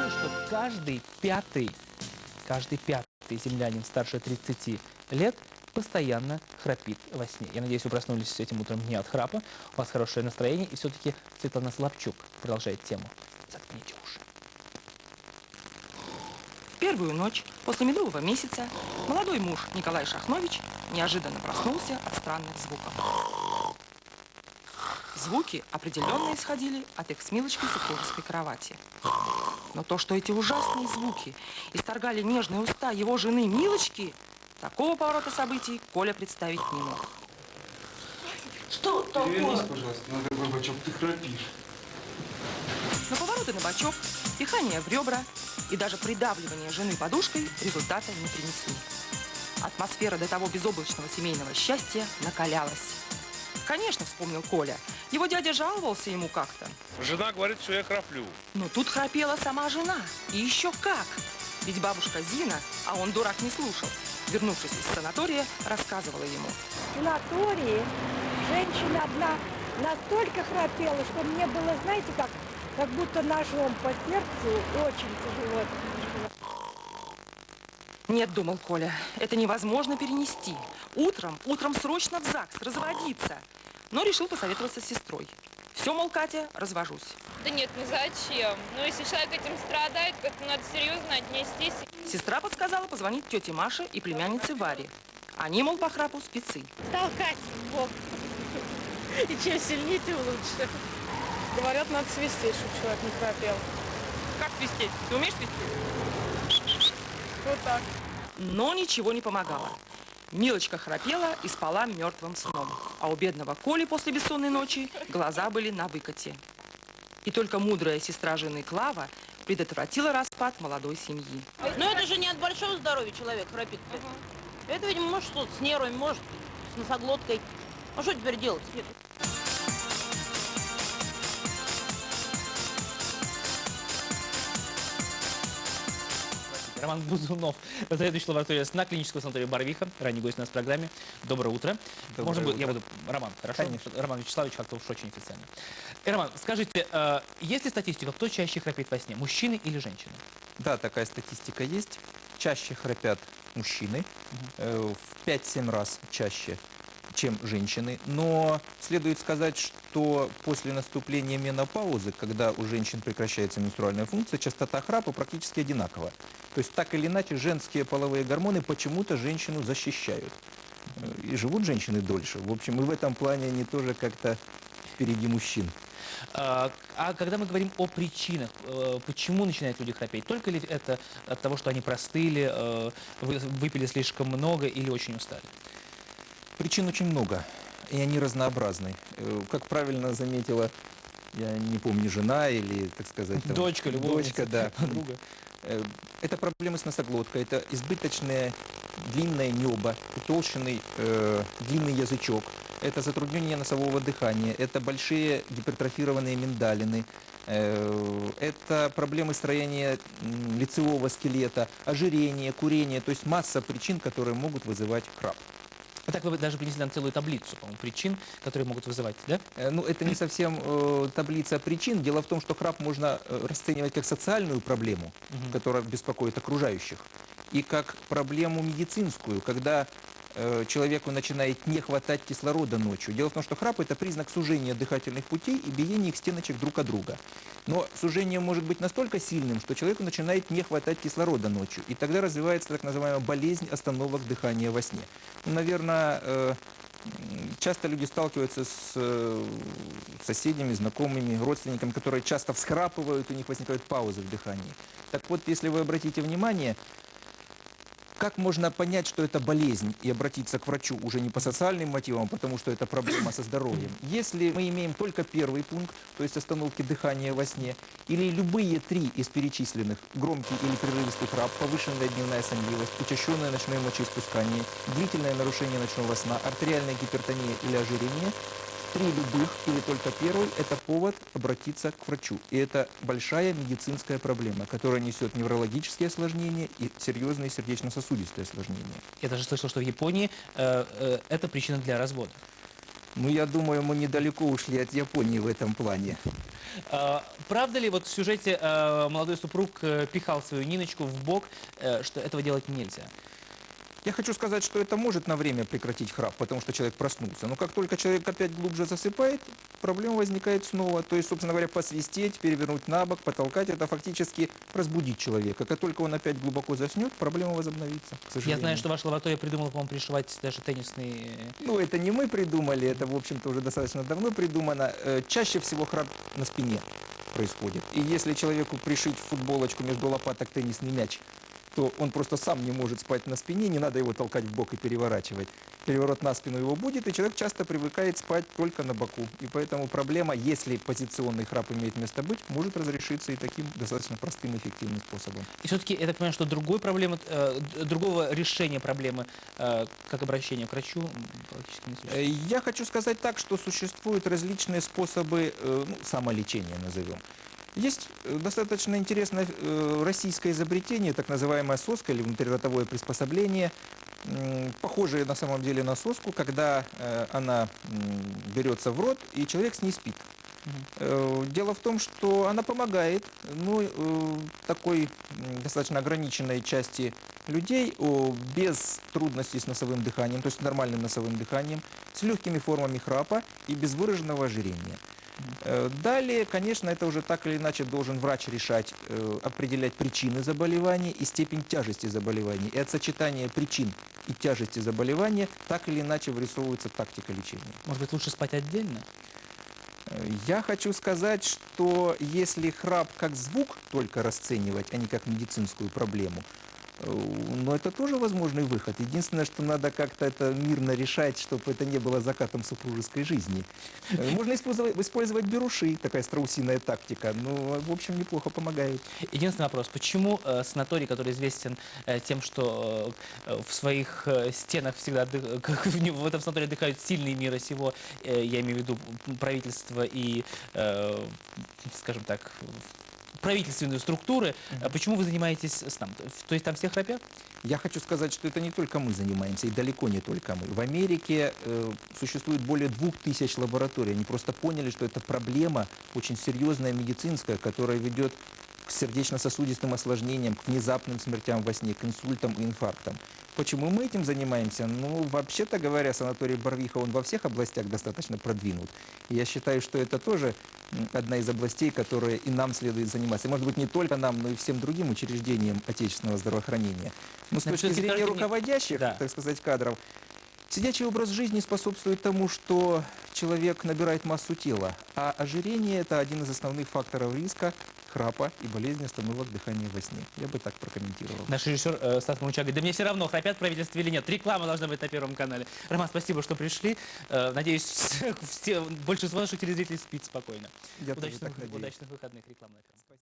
Что каждый пятый землянин старше 30 лет постоянно храпит во сне. Я надеюсь, вы проснулись с этим утром не от храпа, у вас хорошее настроение, и все-таки Светлана Слабчук продолжает тему. Заткните уши. В первую ночь после медового месяца молодой муж Николай Шахнович неожиданно проснулся от странных звуков. Звуки определенно исходили от их с Милочкой супружеской кровати. Но то, что эти ужасные звуки исторгали нежные уста его жены Милочки, такого поворота событий Коля представить не мог. Что такое? Перевернись, пожалуйста, на другой бочок, ты храпишь. Но повороты на бочок, пихание в ребра и даже придавливание жены подушкой результата не принесли. Атмосфера до того безоблачного семейного счастья накалялась. Конечно, вспомнил Коля. Его дядя жаловался ему как-то. Жена говорит, что я храплю. Но тут храпела сама жена. И еще как. Ведь бабушка Зина, а он, дурак, не слушал, вернувшись из санатория, рассказывала ему. В санатории женщина одна настолько храпела, что мне было, знаете, как будто ножом по сердцу, очень тяжело. Нет, думал Коля, это невозможно перенести. Утром срочно в ЗАГС, разводиться. Но решил посоветоваться с сестрой. Все, мол, Катя, развожусь. Да нет, ну зачем? Ну, если человек этим страдает, к этому надо серьезно отнестись. Сестра подсказала позвонить тете Маше и племяннице Варе. Они, мол, по храпу спецы. Толкать Бог. И чем сильнее, тем лучше. Говорят, надо свистеть, чтобы человек не храпел. Как свистеть? Ты умеешь свистеть? Вот так. Но ничего не помогало. Милочка храпела и спала мертвым сном. А у бедного Коли после бессонной ночи глаза были на выкате. И только мудрая сестра жены Клава предотвратила распад молодой семьи. Но это же не от большого здоровья человек храпит. Это, видимо, может что-то с нервами, может, с носоглоткой. А что теперь делать? Роман Бузунов, заведующий лабораторией сна клинического санатория Барвиха, ранний гость у нас в программе. Доброе утро. Доброе утро. Я буду Роман, хорошо? Конечно. Роман Вячеславович как-то уж очень официально. Роман, скажите, есть ли статистика, кто чаще храпит во сне, мужчины или женщины? Да, такая статистика есть. Чаще храпят мужчины, в 5-7 раз чаще, чем женщины. Но следует сказать, что после наступления менопаузы, когда у женщин прекращается менструальная функция, частота храпа практически одинакова. То есть так или иначе женские половые гормоны почему-то женщину защищают. И живут женщины дольше. В общем, и в этом плане они тоже как-то впереди мужчин. А когда мы говорим о причинах, почему начинают люди храпеть, только ли это от того, что они простыли, выпили слишком много или очень устали? Причин очень много, и они разнообразны. Как правильно заметила, я не помню, жена или, так сказать, там, Дочка, любовница, дочка, да. подруга. Это проблемы с носоглоткой, это избыточное длинное небо, утолщенный длинный язычок, это затруднение носового дыхания, это большие гипертрофированные миндалины, это проблемы строения лицевого скелета, ожирение, курение, то есть масса причин, которые могут вызывать храп. Так вы даже принесли нам целую таблицу, по-моему, причин, которые могут вызывать, да? Ну, это не совсем таблица причин. Дело в том, что храп можно расценивать как социальную проблему, которая беспокоит окружающих, и как проблему медицинскую, когда человеку начинает не хватать кислорода ночью. Дело в том, что храп – это признак сужения дыхательных путей и биения их стеночек друг от друга. Но сужение может быть настолько сильным, что человеку начинает не хватать кислорода ночью. И тогда развивается так называемая болезнь остановок дыхания во сне. Ну, наверное, часто люди сталкиваются с соседями, знакомыми, родственниками, которые часто всхрапывают, у них возникают паузы в дыхании. Так вот, если вы обратите внимание, как можно понять, что это болезнь, и обратиться к врачу уже не по социальным мотивам, потому что это проблема со здоровьем? Если мы имеем только первый пункт, то есть остановки дыхания во сне, или любые три из перечисленных, громкий или прерывистый храп, повышенная дневная сонливость, учащенное ночное мочеиспускание, длительное нарушение ночного сна, артериальная гипертония или ожирение, три любых или только первый – это повод обратиться к врачу. И это большая медицинская проблема, которая несет неврологические осложнения и серьезные сердечно-сосудистые осложнения. Я даже слышал, что в Японии это причина для развода. Ну, я думаю, мы недалеко ушли от Японии в этом плане. Правда ли вот в сюжете молодой супруг пихал свою Ниночку в бок, что этого делать нельзя? Я хочу сказать, что это может на время прекратить храп, потому что человек проснулся. Но как только человек опять глубже засыпает, проблема возникает снова. То есть, собственно говоря, посвистеть, перевернуть на бок, потолкать, это фактически разбудить человека. Как только он опять глубоко заснет, проблема возобновится, к Я сожалению. знаю, что ваша лаборатория придумала, по-моему, пришивать даже теннисные... Ну, это не мы придумали, это, в общем-то, уже достаточно давно придумано. Чаще всего храп на спине происходит. И если человеку пришить в футболочку между лопаток теннисный мяч, то он просто сам не может спать на спине, не надо его толкать в бок и переворачивать. Переворот на спину его будет, и человек часто привыкает спать только на боку. И поэтому проблема, если позиционный храп имеет место быть, может разрешиться и таким достаточно простым и эффективным способом. И все-таки я так понимаю, что другого решения проблемы, как обращение к врачу, практически не существует. Я хочу сказать так, что существуют различные способы самолечения, назовем. Есть достаточно интересное российское изобретение, так называемая соска или внутриротовое приспособление, похожее на самом деле на соску, когда она берется в рот, и человек с ней спит. Дело в том, что она помогает такой достаточно ограниченной части людей без трудностей с носовым дыханием, то есть нормальным носовым дыханием, с легкими формами храпа и без выраженного ожирения. Далее, конечно, это уже так или иначе должен врач решать, определять причины заболевания и степень тяжести заболевания. И от сочетания причин и тяжести заболевания так или иначе вырисовывается тактика лечения. Может быть, лучше спать отдельно? Я хочу сказать, что если храп как звук только расценивать, а не как медицинскую проблему, но это тоже возможный выход. Единственное, что надо как-то это мирно решать, чтобы это не было закатом супружеской жизни. Можно использовать беруши, такая страусиная тактика, но, в общем, неплохо помогает. Единственный вопрос. Почему санаторий, который известен тем, что в своих стенах всегда, в этом санатории отдыхают сильные мира сего, я имею в виду правительство и, скажем так, правительственные структуры, почему вы занимаетесь там? То есть там все храпят? Я хочу сказать, что это не только мы занимаемся, и далеко не только мы. В Америке существует более 2000 лабораторий. Они просто поняли, что это проблема очень серьезная медицинская, которая ведет к сердечно-сосудистым осложнениям, к внезапным смертям во сне, к инсультам и инфарктам. Почему мы этим занимаемся? Ну, вообще-то говоря, санаторий Барвиха, он во всех областях достаточно продвинут. И я считаю, что это тоже одна из областей, которые и нам следует заниматься. И, может быть, не только нам, но и всем другим учреждениям отечественного здравоохранения. Но с точки зрения руководящих, так сказать, кадров, сидячий образ жизни способствует тому, что человек набирает массу тела, а ожирение – это один из основных факторов риска храпа и болезни остановок дыхания во сне. Я бы так прокомментировал. Наш режиссер Стас Мунчак говорит, да мне все равно, храпят в правительстве или нет. Реклама должна быть на Первом канале. Роман, спасибо, что пришли. Надеюсь, большинство наших телезрителей спит спокойно. Я тоже так надеюсь. Удачных выходных, рекламных.